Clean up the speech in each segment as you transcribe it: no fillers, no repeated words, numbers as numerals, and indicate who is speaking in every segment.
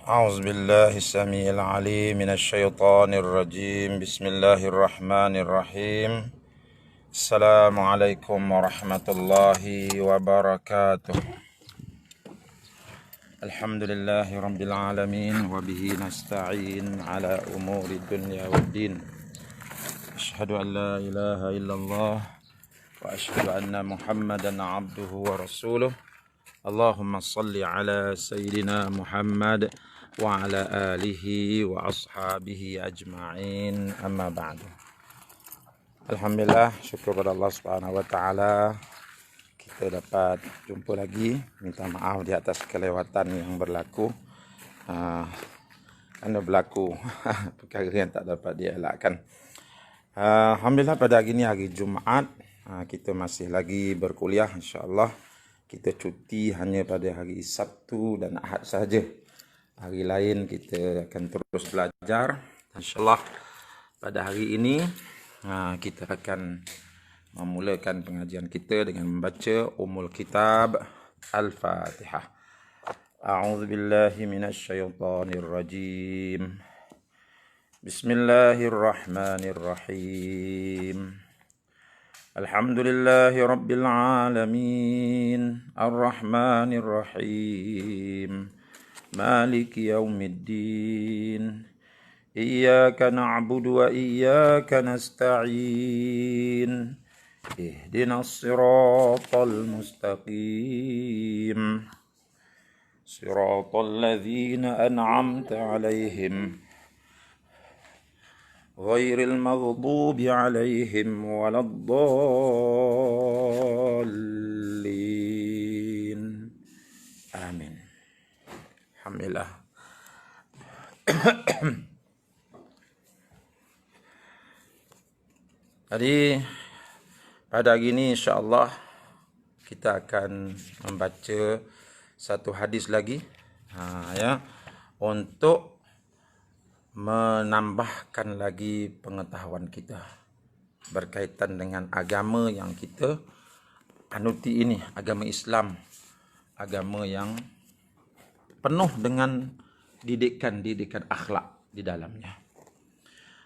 Speaker 1: أعوذ بالله السميع العليم من الشيطان الرجيم بسم الله الرحمن الرحيم السلام عليكم ورحمة الله وبركاته الحمد لله رب العالمين وبه نستعين على أمور الدنيا والدين أشهد أن لا إله إلا الله وأشهد أن محمدا عبده ورسوله اللهم صل على سيدنا محمد وعلى آله وأصحابه أجمعين أما بعد. Alhamdulillah, syukur kepada Allah Subhanahu wa taala kita dapat jumpa lagi. Minta maaf di atas kelewatan yang berlaku. Karena berlaku perkara yang tak dapat dielakkan. Alhamdulillah pada hari ini hari Jumaat, kita masih lagi berkuliah insya-Allah. Kita cuti hanya pada hari Sabtu dan Ahad saja. Hari lain kita akan terus belajar. InsyaAllah pada hari ini kita akan memulakan pengajian kita dengan membaca Ummul Kitab Al-Fatihah. A'udzu billahi minasyaitonir rajim. Bismillahirrahmanirrahim. Alhamdulillahi rabbil alamin. Ar-Rahmanir Rahim. Maliki yaumiddin. Iyyaka na'budu wa iyyaka nasta'in. Ihdinas siratal mustaqim. Siratal ladzina an'amta 'alaihim ghairil maghdubi 'alaihim waladdallin. Amin. Alhamdulillah. Jadi pada hari ini insya-Allah kita akan membaca satu hadis lagi untuk menambahkan lagi pengetahuan kita berkaitan dengan agama yang kita anuti ini, agama Islam, agama yang penuh dengan didikan akhlak di dalamnya.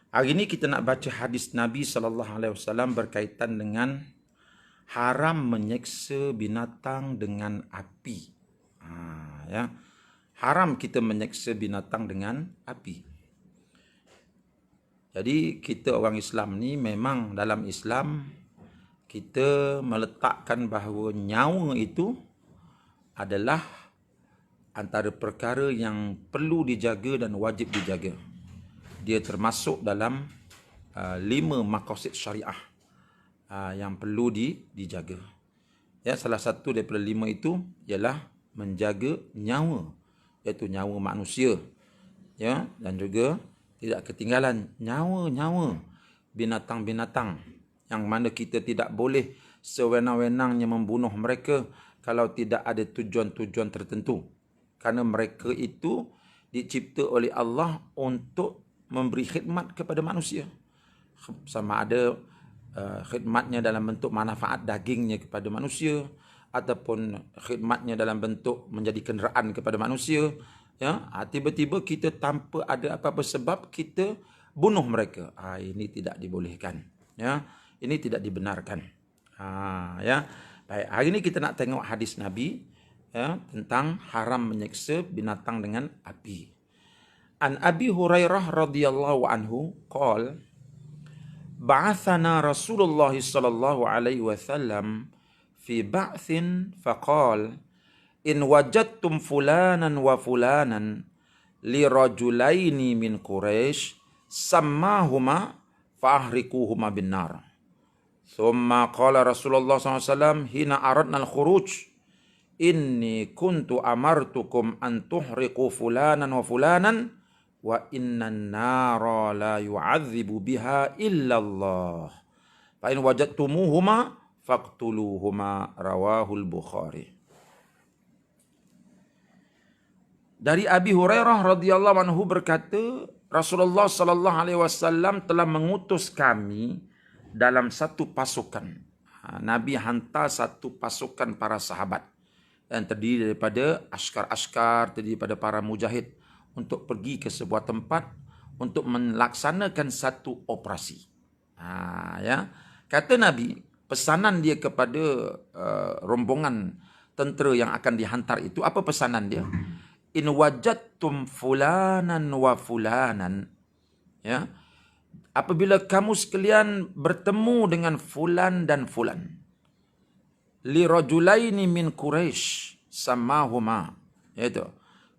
Speaker 1: Hari ini kita nak baca hadis Nabi SAW berkaitan dengan haram menyeksa binatang dengan api. Haram kita menyeksa binatang dengan api. Jadi kita orang Islam ni memang dalam Islam kita meletakkan bahawa nyawa itu adalah antara perkara yang perlu dijaga dan wajib dijaga. Dia termasuk dalam 5 maqasid syariah yang perlu dijaga. Ya, salah satu daripada 5 itu ialah menjaga nyawa, iaitu nyawa manusia. Ya, dan juga tidak ketinggalan nyawa-nyawa binatang-binatang yang mana kita tidak boleh sewenang-wenangnya membunuh mereka kalau tidak ada tujuan-tujuan tertentu. Kerana mereka itu dicipta oleh Allah untuk memberi khidmat kepada manusia. Sama ada khidmatnya dalam bentuk manfaat dagingnya kepada manusia, ataupun khidmatnya dalam bentuk menjadi kenderaan kepada manusia. Ya, tiba-tiba kita tanpa ada apa-apa sebab kita bunuh mereka. Ini tidak dibolehkan. Ya, ini tidak dibenarkan. Ya. Baik, hari ini kita nak tengok hadis Nabi tentang haram menyeksa binatang dengan api. An Abi Hurairah radhiyallahu anhu qala ba'athana Rasulullah sallallahu alaihi wasallam fi ba'thin faqala in wajadtum fulanan wa fulanan li rajulaini min Quraisy sammahuma fa'ahrikuhuma bin nar. Thumma qala Rasulullah sallallahu alaihi wasallam hina aradna al-khuruj inni kuntu amartukum an tuhriqu fulanan wa fulanan wa innan nara la yu'adzibu biha illa Allah fa in wajadtumuhuma faqtuluhuma rawahul Bukhari. Dari Abi Hurairah radhiyallahu anhu berkata, Rasulullah sallallahu alaihi wasallam telah mengutus kami dalam satu pasukan. Nabi hantar satu pasukan para sahabat yang terdiri daripada askar-askar, terdiri daripada para mujahid untuk pergi ke sebuah tempat untuk melaksanakan satu operasi. Ya. Kata Nabi, pesanan dia kepada rombongan tentera yang akan dihantar itu, apa pesanan dia? In wajadtum fulanan wa fulanan, ya, apabila kamu sekalian bertemu dengan fulan dan fulan, li rajulaini min Quraisy samahuma, iaitu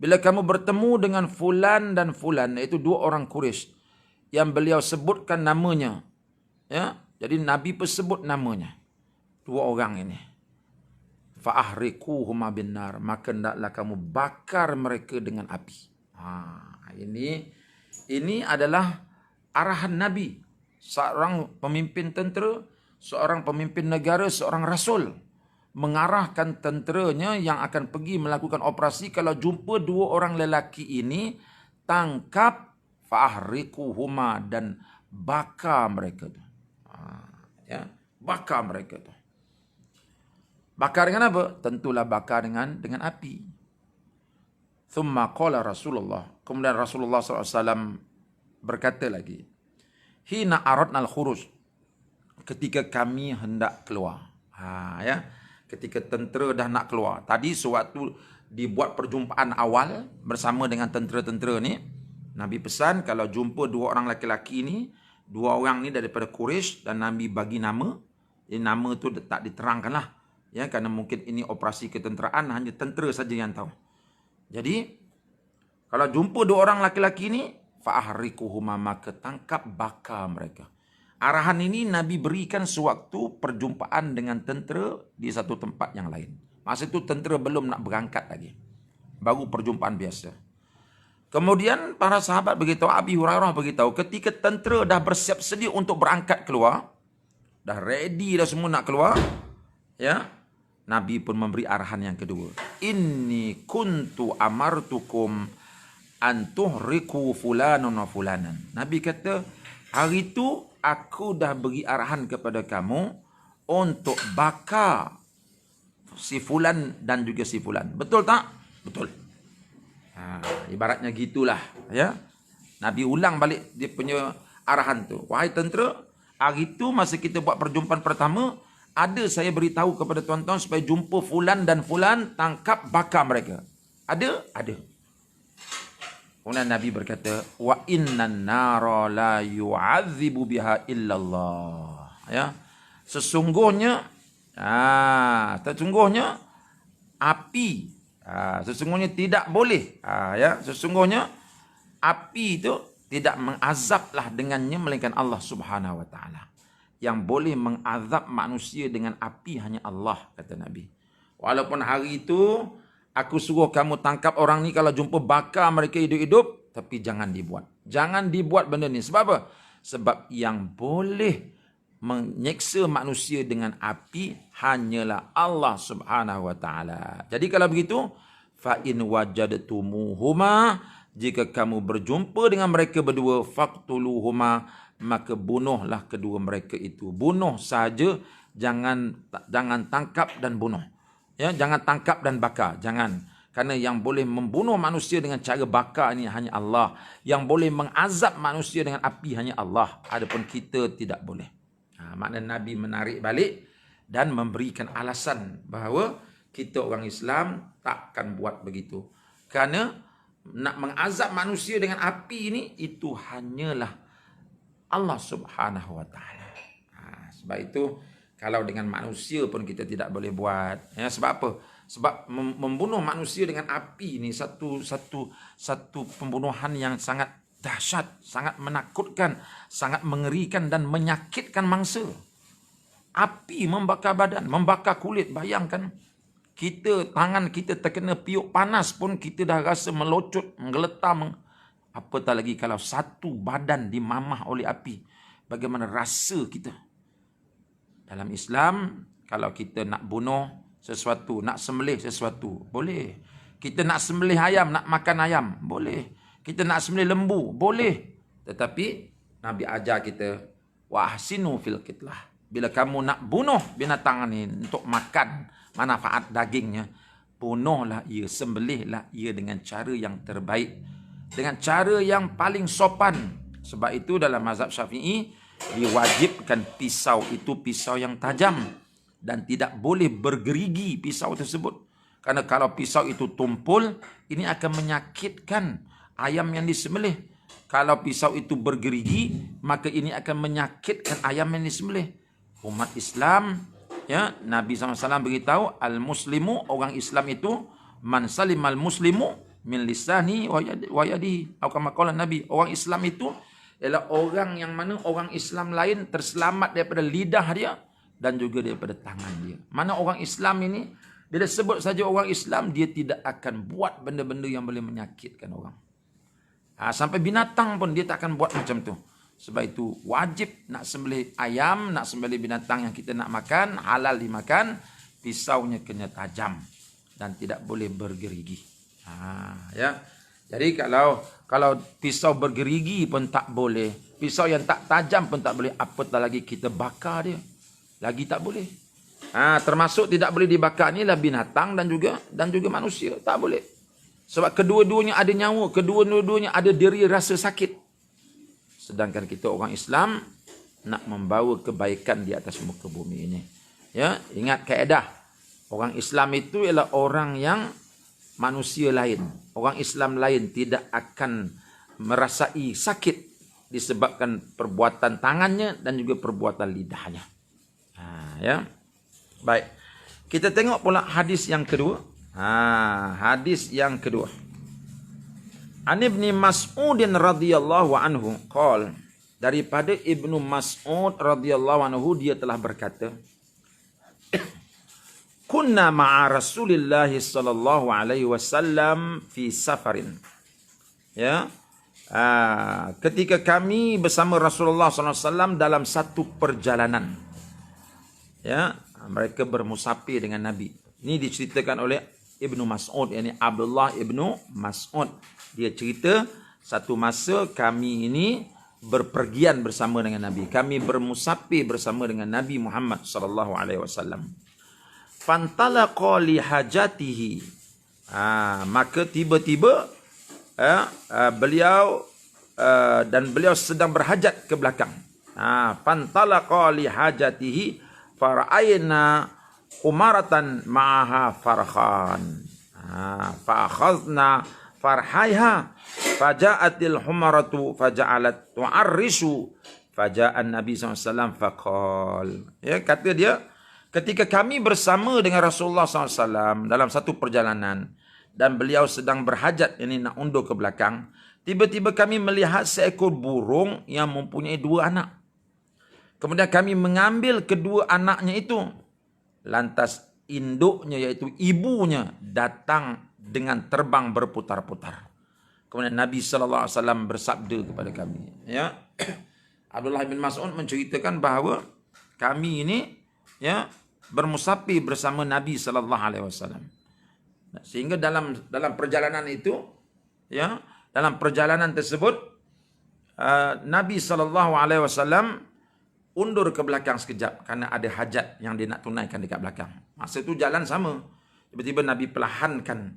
Speaker 1: bila kamu bertemu dengan fulan dan fulan, iaitu dua orang Quraisy yang beliau sebutkan namanya, ya, jadi Nabi pun sebut namanya dua orang ini. Fa'ahriquhuma binnar, maka hendaklah kamu bakar mereka dengan api. Ini adalah arahan Nabi, seorang pemimpin tentera, seorang pemimpin negara, seorang rasul, mengarahkan tenteranya yang akan pergi melakukan operasi. Kalau jumpa dua orang lelaki ini, tangkap, fa'ahriquhuma, dan bakar mereka tu. Ya, bakar mereka tu. Bakar dengan apa? Tentulah bakar dengan api. Thumma qala Rasulullah. Kemudian Rasulullah SAW berkata lagi, hina aradna al-khuruj, ketika kami hendak keluar. Ya, ketika tentera dah nak keluar. Tadi sewaktu dibuat perjumpaan awal bersama dengan tentera-tentera ni, Nabi pesan kalau jumpa dua orang lelaki ni, dua orang ni daripada Quraisy, dan Nabi bagi nama. Nama tu tak diterangkan lah. Ya, kerana mungkin ini operasi ketenteraan, hanya tentera saja yang tahu. Jadi, kalau jumpa dua orang laki-laki ni, fa'ahriquhuma, maka tangkap, bakar mereka. Arahan ini Nabi berikan sewaktu perjumpaan dengan tentera di satu tempat yang lain. Masa itu tentera belum nak berangkat lagi. Baru perjumpaan biasa. Kemudian para sahabat beritahu, Abi Hurairah beritahu, ketika tentera dah bersiap sedia untuk berangkat keluar, dah ready dah semua nak keluar, ya, Nabi pun memberi arahan yang kedua. Inni kuntu amartukum antuhriku fulanan wa fulanan. Nabi kata, hari itu aku dah beri arahan kepada kamu untuk bakar si fulan dan juga si fulan. Betul tak? Betul. Ibaratnya gitulah, ya. Nabi ulang balik dia punya arahan tu. Wahai tentera, hari itu masa kita buat perjumpaan pertama, ada saya beritahu kepada tuan-tuan supaya jumpa fulan dan fulan, tangkap, bakar mereka. Ada? Ada. Kemudian Nabi berkata, wa innan nara la yu'adzibu biha illallah. Ya. Sesungguhnya api, sesungguhnya tidak boleh, ya, sesungguhnya api itu tidak mengazablah dengannya melainkan Allah Subhanahu wa taala. Yang boleh mengazab manusia dengan api hanya Allah, kata Nabi. Walaupun hari itu aku suruh kamu tangkap orang ni, kalau jumpa bakar mereka hidup-hidup, tapi jangan dibuat. Jangan dibuat benda ni. Sebab apa? Sebab yang boleh menyeksa manusia dengan api hanyalah Allah Subhanahu wa taala. Jadi kalau begitu, fa in wajadtumuhuma, jika kamu berjumpa dengan mereka berdua, faqtuluhuma, maka bunuhlah kedua mereka itu. Bunuh saja, jangan tangkap dan bunuh. Ya, jangan tangkap dan bakar, jangan. Karena yang boleh membunuh manusia dengan cara bakar ini hanya Allah. Yang boleh mengazab manusia dengan api hanya Allah. Adapun kita tidak boleh. Maknanya Nabi menarik balik dan memberikan alasan bahawa kita orang Islam takkan buat begitu. Kerana nak mengazab manusia dengan api ini, itu hanyalah Allah Subhanahu wa taala. Sebab itu kalau dengan manusia pun kita tidak boleh buat. Ya, sebab apa? Sebab membunuh manusia dengan api ini satu pembunuhan yang sangat dahsyat, sangat menakutkan, sangat mengerikan dan menyakitkan mangsa. Api membakar badan, membakar kulit. Bayangkan, tangan kita terkena piuk panas pun kita dah rasa melocut, menggeletar. Apatah lagi kalau satu badan dimamah oleh api. Bagaimana rasa kita? Dalam Islam, kalau kita nak bunuh sesuatu, nak sembelih sesuatu, boleh. Kita nak sembelih ayam, nak makan ayam, boleh. Kita nak sembelih lembu, boleh. Tetapi Nabi ajar kita, wa ahsinu fil qitlah. Bila kamu nak bunuh binatang ini untuk makan manfaat dagingnya, bunuhlah ia, sembelihlah ia dengan cara yang terbaik. dengan cara yang paling sopan. Sebab itu dalam mazhab Syafi'i diwajibkan pisau itu pisau yang tajam dan tidak boleh bergerigi pisau tersebut. Karena kalau pisau itu tumpul, ini akan menyakitkan ayam yang disembelih. Kalau pisau itu bergerigi, maka ini akan menyakitkan ayam yang disembelih. Umat Islam, ya, Nabi SAW beritahu, al-muslimu, orang Islam itu, man salimal muslimu min lisani wa yadihi. Atau kama qala Nabi, orang Islam itu ialah orang yang mana orang Islam lain terselamat daripada lidah dia dan juga daripada tangan dia. Mana orang Islam ini, dia sebut saja orang Islam, dia tidak akan buat benda-benda yang boleh menyakitkan orang. Sampai binatang pun dia tak akan buat macam tu. Sebab itu wajib nak sembelih ayam, nak sembelih binatang yang kita nak makan, halal dimakan, pisaunya kena tajam dan tidak boleh bergerigi. Ya. Jadi kalau pisau bergerigi pun tak boleh, pisau yang tak tajam pun tak boleh, apatah lagi kita bakar dia. Lagi tak boleh. Termasuk tidak boleh dibakar ni lah binatang dan juga manusia, tak boleh. Sebab kedua-duanya ada nyawa, kedua-duanya ada diri rasa sakit. Sedangkan kita orang Islam nak membawa kebaikan di atas muka bumi ini. Ya, ingat kaedah. Orang Islam itu ialah orang yang manusia lain. Orang Islam lain tidak akan merasai sakit disebabkan perbuatan tangannya dan juga perbuatan lidahnya. Ya. Baik. Kita tengok pula hadis yang kedua. Hadis yang kedua. An Ibni Mas'udin radhiyallahu anhu qol, daripada Ibnu Mas'ud radhiyallahu anhu dia telah berkata, kunna ma'a Rasulillah sallallahu alaihi wasallam fi safarin. Ya. Ketika kami bersama Rasulullah sallallahu alaihi wasallam dalam satu perjalanan. Ya, mereka bermusafir dengan Nabi. Ini diceritakan oleh Ibnu Mas'ud, yakni Abdullah Ibnu Mas'ud. Dia cerita satu masa kami ini berpergian bersama dengan Nabi. Kami bermusafir bersama dengan Nabi Muhammad sallallahu alaihi wasallam. Fantalaqa li hajatihi. Maka tiba-tiba beliau sedang berhajat ke belakang. Fantalaqa li hajatihi fara'ayna umaratan ma'aha farkhan. Fa'akhadna farhaiha faja'atil humaratu faja'alat tu'arrisu faja'an Nabi SAW faqal. Ya, kata dia, ketika kami bersama dengan Rasulullah SAW dalam satu perjalanan dan beliau sedang berhajat, ini nak undur ke belakang, tiba-tiba kami melihat seekor burung yang mempunyai dua anak. Kemudian kami mengambil kedua anaknya itu. Lantas induknya, iaitu ibunya, datang dengan terbang berputar-putar. Kemudian Nabi SAW bersabda kepada kami. Ya, Abdullah bin Mas'ud menceritakan bahawa kami ini, ya, bermusafir bersama Nabi SAW. Sehingga dalam perjalanan itu, ya, dalam perjalanan tersebut, Nabi SAW undur ke belakang sekejap kerana ada hajat yang dia nak tunaikan dekat belakang. Masa itu jalan sama. Tiba-tiba Nabi perlahankan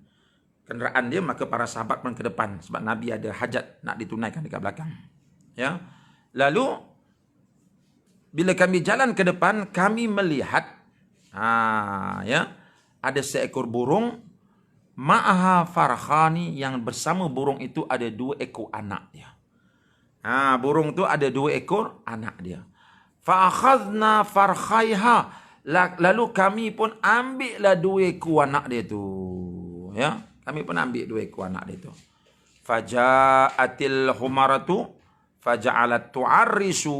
Speaker 1: kenderaan dia, maka para sahabat pun ke depan sebab Nabi ada hajat nak ditunaikan dekat belakang. Ya. Lalu bila kami jalan ke depan, kami melihat ya, ada seekor burung ma'aha farkhani, yang bersama burung itu ada dua ekor anak dia. Burung tu ada dua ekor anak dia. Fa'akhadna farkhaiha, lalu kami pun ambillah dua ekor anak dia tu. Ya, kami pun ambil dua ekor anak dia tu. Faja'atil humaratu faja'alat tu'arrisu.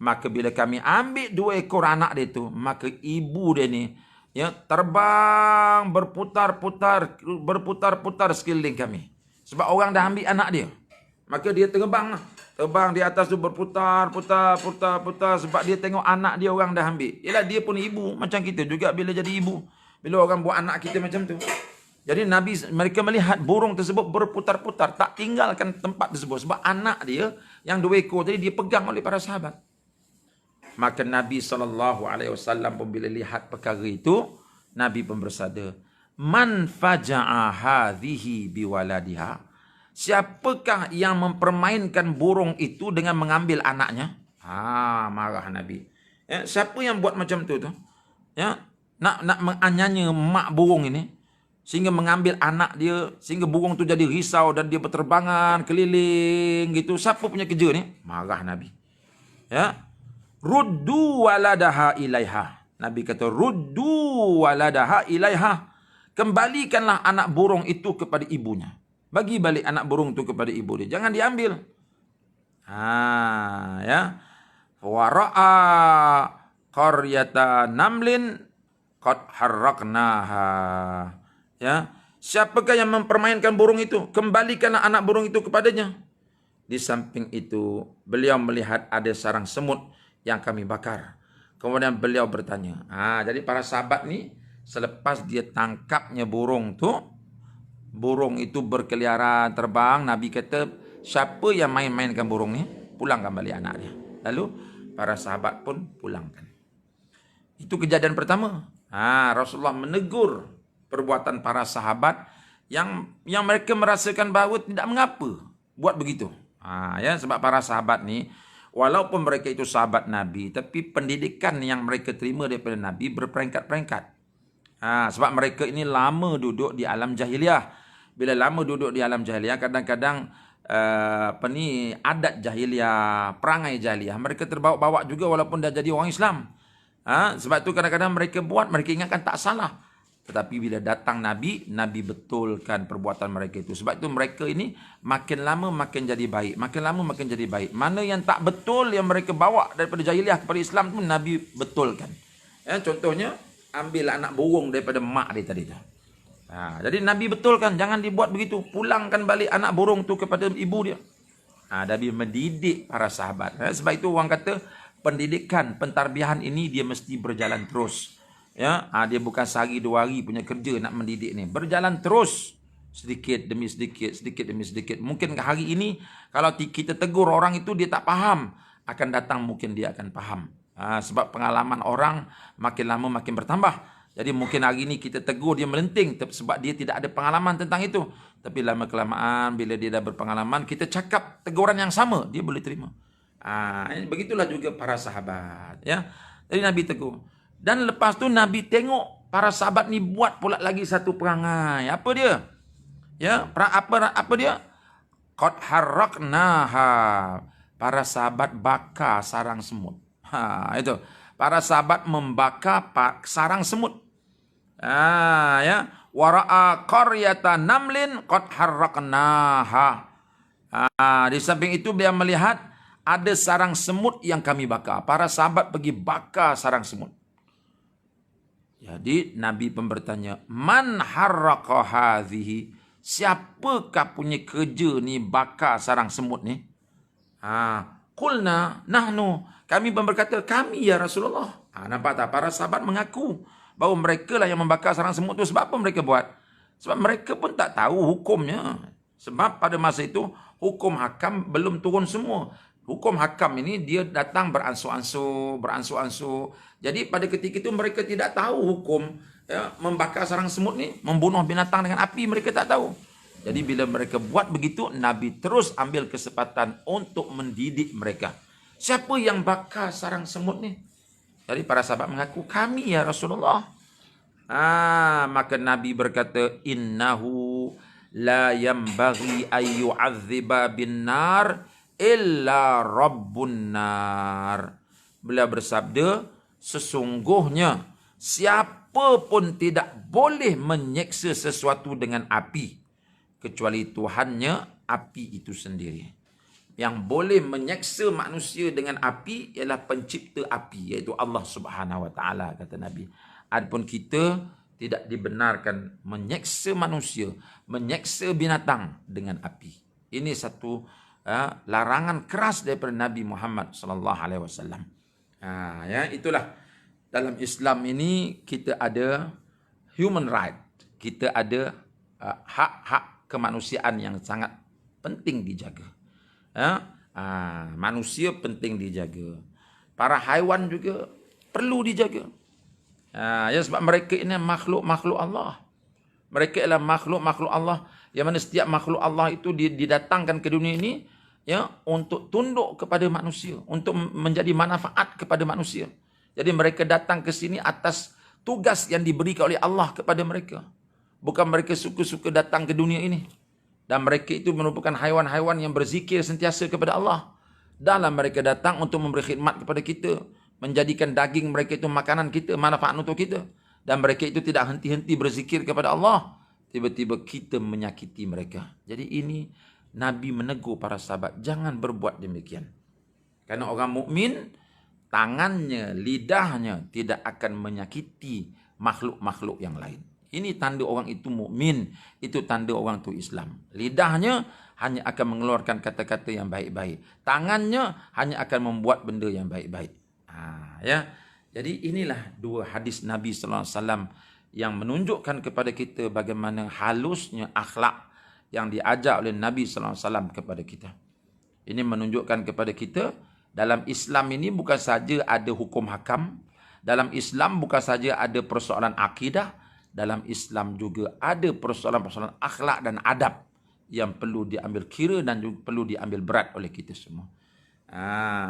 Speaker 1: Maka bila kami ambil dua ekor anak dia tu, maka ibu dia ni, ya, terbang berputar-putar sekeliling kami. Sebab orang dah ambil anak dia. Maka dia terbang di atas tu, berputar-putar sebab dia tengok anak dia orang dah ambil. Yalah, dia pun ibu macam kita juga bila jadi ibu. Bila orang buat anak kita macam tu. Jadi mereka melihat burung tersebut berputar-putar, tak tinggalkan tempat tersebut sebab anak dia yang dua ekor tadi dia pegang oleh para sahabat. Maka Nabi SAW pun bila lihat perkara itu, Nabi pun bersabda, man faja'a hadhihi biwaladiha. siapakah yang mempermainkan burung itu dengan mengambil anaknya? Marah Nabi. Ya, siapa yang buat macam tu? Ya, nak menganiaya mak burung ini sehingga mengambil anak dia, sehingga burung tu jadi risau dan dia berterbangan keliling gitu. Siapa punya kerja ni? Marah Nabi. Ya. Ruddu waladaha ilaiha. Nabi kata ruddu waladaha ilaiha. Kembalikanlah anak burung itu kepada ibunya. Bagi balik anak burung itu kepada ibu dia. Jangan diambil. Ya. Wara'a qaryata namlin qad harraqnaha. Ya. Siapakah yang mempermainkan burung itu? Kembalikanlah anak burung itu kepadanya. Di samping itu, beliau melihat ada sarang semut yang kami bakar. Kemudian beliau bertanya. Jadi para sahabat ni, selepas dia tangkapnya burung itu berkeliaran terbang, Nabi kata, siapa yang main-mainkan burung ni, pulangkan balik anak dia. Lalu para sahabat pun pulangkan. Itu kejadian pertama. Rasulullah menegur perbuatan para sahabat yang mereka merasakan bahawa tidak mengapa buat begitu. Ya, sebab para sahabat ni, walaupun mereka itu sahabat Nabi, tapi pendidikan yang mereka terima daripada Nabi berperingkat-peringkat. Sebab mereka ini lama duduk di alam jahiliah. Bila lama duduk di alam jahiliah, kadang-kadang adat jahiliah, perangai jahiliah, mereka terbawa-bawa juga walaupun dah jadi orang Islam. Sebab tu kadang-kadang mereka buat, mereka ingatkan tak salah. Tetapi bila datang Nabi, Nabi betulkan perbuatan mereka itu. Sebab itu mereka ini makin lama makin jadi baik. Makin lama makin jadi baik. Mana yang tak betul yang mereka bawa daripada jahiliah kepada Islam tu, Nabi betulkan. Contohnya, ambil anak burung daripada mak dia tadi tu. Jadi Nabi betulkan, jangan dibuat begitu. Pulangkan balik anak burung tu kepada ibu dia. Nabi mendidik para sahabat. Sebab itu orang kata, pendidikan, pentarbiahan ini dia mesti berjalan terus. Ya, dia bukan sehari dua hari punya kerja nak mendidik ni. Berjalan terus. Sedikit demi sedikit, sedikit demi sedikit. Mungkin hari ini, kalau kita tegur orang itu, dia tak faham. Akan datang mungkin dia akan faham. Sebab pengalaman orang makin lama makin bertambah. Jadi mungkin hari ini kita tegur dia melenting sebab dia tidak ada pengalaman tentang itu. Tapi lama-kelamaan bila dia dah berpengalaman, kita cakap teguran yang sama, dia boleh terima. Begitulah juga para sahabat. Ya. Jadi Nabi tegur. Dan lepas tu Nabi tengok para sahabat ni buat pula lagi satu perangai. Apa dia? Ya, apa dia? Qad harraqnaha. Para sahabat bakar sarang semut. Itu. Para sahabat membakar sarang semut. Ya, wara'a qaryata namlin qad harraqnaha. Di samping itu dia melihat ada sarang semut yang kami bakar. Para sahabat pergi bakar sarang semut. Jadi Nabi pun bertanya, man harraqa hadhihi? Siapakah punya kerja ni bakar sarang semut ni? Qulna nahnu. Kami pun berkata, kami ya Rasulullah. Nampak tak? Para sahabat mengaku bahawa mereka lah yang membakar sarang semut tu. Sebab apa mereka buat? Sebab mereka pun tak tahu hukumnya. Sebab pada masa itu, hukum hakam belum turun semua. Hukum hakam ini dia datang beransur-ansur. Jadi pada ketika itu mereka tidak tahu hukum membakar sarang semut ni, membunuh binatang dengan api, mereka tak tahu. Jadi bila mereka buat begitu, Nabi terus ambil kesempatan untuk mendidik mereka. Siapa yang bakar sarang semut ni? Jadi para sahabat mengaku, kami ya Rasulullah. Maka Nabi berkata, innahu la yambaghi ayyu'adziba bin nar illa rabbun nar. Beliau bersabda, sesungguhnya siapa pun tidak boleh menyeksa sesuatu dengan api kecuali Tuhannya api itu sendiri. Yang boleh menyeksa manusia dengan api ialah pencipta api, iaitu Allah Subhanahu Wa Taala, kata Nabi. Adapun kita tidak dibenarkan menyeksa manusia, menyeksa binatang dengan api. Ini satu larangan keras daripada Nabi Muhammad sallallahu alaihi wasallam. Ya, itulah dalam Islam ini kita ada human right. Kita ada hak-hak kemanusiaan yang sangat penting dijaga. Manusia penting dijaga. Para haiwan juga perlu dijaga. Ya, sebab mereka ini makhluk-makhluk Allah. Mereka ialah makhluk-makhluk Allah, yang mana setiap makhluk Allah itu didatangkan ke dunia ini ya untuk tunduk kepada manusia, untuk menjadi manfaat kepada manusia. Jadi mereka datang ke sini atas tugas yang diberikan oleh Allah kepada mereka. Bukan mereka suka-suka datang ke dunia ini. Dan mereka itu merupakan haiwan-haiwan yang berzikir sentiasa kepada Allah. Dalam mereka datang untuk memberi khidmat kepada kita, menjadikan daging mereka itu makanan kita, manfaat untuk kita. Dan mereka itu tidak henti-henti berzikir kepada Allah. Tiba-tiba kita menyakiti mereka. Jadi ini Nabi menegur para sahabat, jangan berbuat demikian. Karena orang mukmin, tangannya, lidahnya tidak akan menyakiti makhluk-makhluk yang lain. Ini tanda orang itu mukmin, itu tanda orang itu Islam. Lidahnya hanya akan mengeluarkan kata-kata yang baik-baik. Tangannya hanya akan membuat benda yang baik-baik. Ya. Jadi inilah dua hadis Nabi sallallahu alaihi wasallam yang menunjukkan kepada kita bagaimana halusnya akhlak yang diajar oleh Nabi sallallahu alaihi wasallam kepada kita. Ini menunjukkan kepada kita dalam Islam ini bukan saja ada hukum hakam, dalam Islam bukan saja ada persoalan akidah, dalam Islam juga ada persoalan-persoalan akhlak dan adab yang perlu diambil kira dan juga perlu diambil berat oleh kita semua.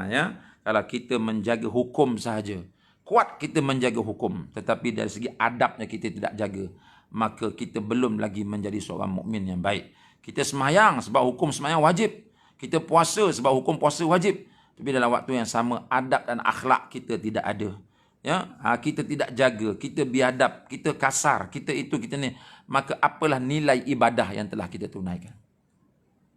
Speaker 1: Ya, kalau kita menjaga hukum sahaja, kuat kita menjaga hukum, tetapi dari segi adabnya kita tidak jaga, maka kita belum lagi menjadi seorang mukmin yang baik. Kita semayang sebab hukum semayang wajib, kita puasa sebab hukum puasa wajib, tapi dalam waktu yang sama adab dan akhlak kita tidak ada. Ya, kita tidak jaga, kita biadab, kita kasar, kita itu, kita ni, maka apalah nilai ibadah yang telah kita tunaikan.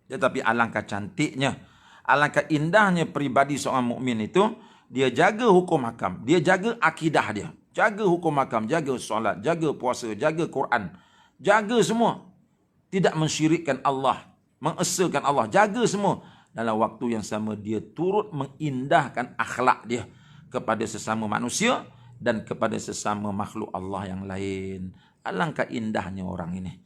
Speaker 1: Tetapi alangkah cantiknya, alangkah indahnya peribadi seorang mukmin itu, dia jaga hukum hakam, dia jaga akidah dia, jaga hukum hakam, jaga solat, jaga puasa, jaga Quran, jaga semua. Tidak mensyirikkan Allah, mengesahkan Allah, jaga semua. Dalam waktu yang sama dia turut mengindahkan akhlak dia kepada sesama manusia dan kepada sesama makhluk Allah yang lain. Alangkah indahnya orang ini.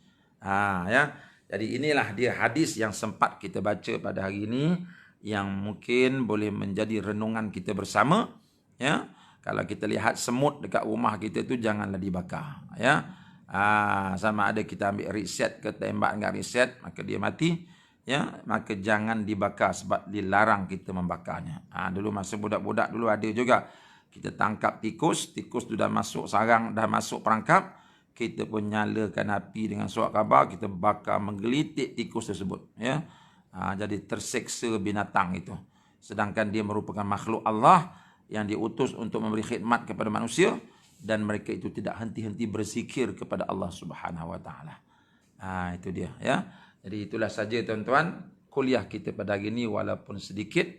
Speaker 1: Ya. Jadi inilah dia hadis yang sempat kita baca pada hari ini, yang mungkin boleh menjadi renungan kita bersama. Ya. Kalau kita lihat semut dekat rumah kita tu janganlah dibakar. Ya. Sama ada kita ambil riset ke tembak dengan riset, maka dia mati. Ya, maka jangan dibakar sebab dilarang kita membakarnya. Dulu masa budak-budak dulu ada juga. Kita tangkap tikus, tikus tu dah masuk sarang, dah masuk perangkap, kita pun nyalakan api dengan surat khabar, kita bakar menggelitik tikus tersebut. Ya, jadi terseksa binatang itu. Sedangkan dia merupakan makhluk Allah yang diutus untuk memberi khidmat kepada manusia, dan mereka itu tidak henti-henti berzikir kepada Allah Subhanahu Wa Taala. Itu dia. Ya. Jadi itulah saja tuan-tuan, kuliah kita pada hari ini walaupun sedikit,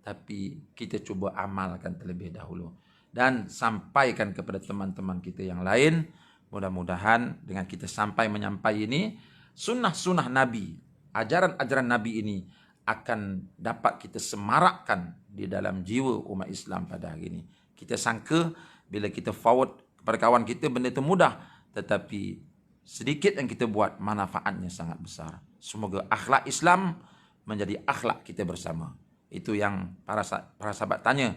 Speaker 1: tapi kita cuba amalkan terlebih dahulu. Dan sampaikan kepada teman-teman kita yang lain. Mudah-mudahan dengan kita sampai menyampai ini, sunnah-sunnah Nabi, ajaran-ajaran Nabi ini akan dapat kita semarakkan di dalam jiwa umat Islam pada hari ini. Kita sangka bila kita forward kepada kawan kita benda itu mudah, tetapi sedikit yang kita buat manfaatnya sangat besar. Semoga akhlak Islam menjadi akhlak kita bersama. Itu yang para sahabat tanya,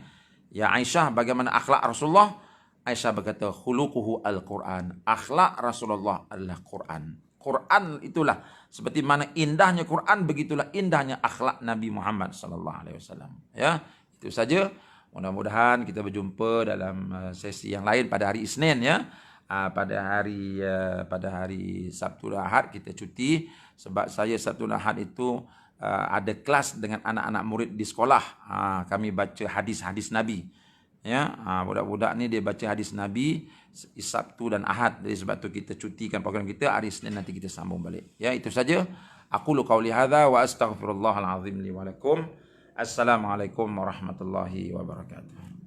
Speaker 1: ya Aisyah, bagaimana akhlak Rasulullah? Aisyah berkata, khuluquhu al-Quran. Akhlak Rasulullah adalah Quran. Quran itulah, seperti mana indahnya Quran, begitulah indahnya akhlak Nabi Muhammad sallallahu alaihi wasallam. Ya, itu saja. Mudah-mudahan kita berjumpa dalam sesi yang lain pada hari Isnin, ya. Pada hari Sabtu dan Ahad kita cuti, sebab saya Sabtu dan Ahad itu ada kelas dengan anak-anak murid di sekolah. Kami baca hadis-hadis Nabi. Ya, budak-budak ni dia baca hadis Nabi Sabtu dan Ahad. Jadi sebab tu kita cutikan program kita, hari Isnin nanti kita sambung balik. Ya, itu saja. Aqulu qauli hadza wa astaghfirullahal azim li wa lakum. Assalamualaikum warahmatullahi wabarakatuh.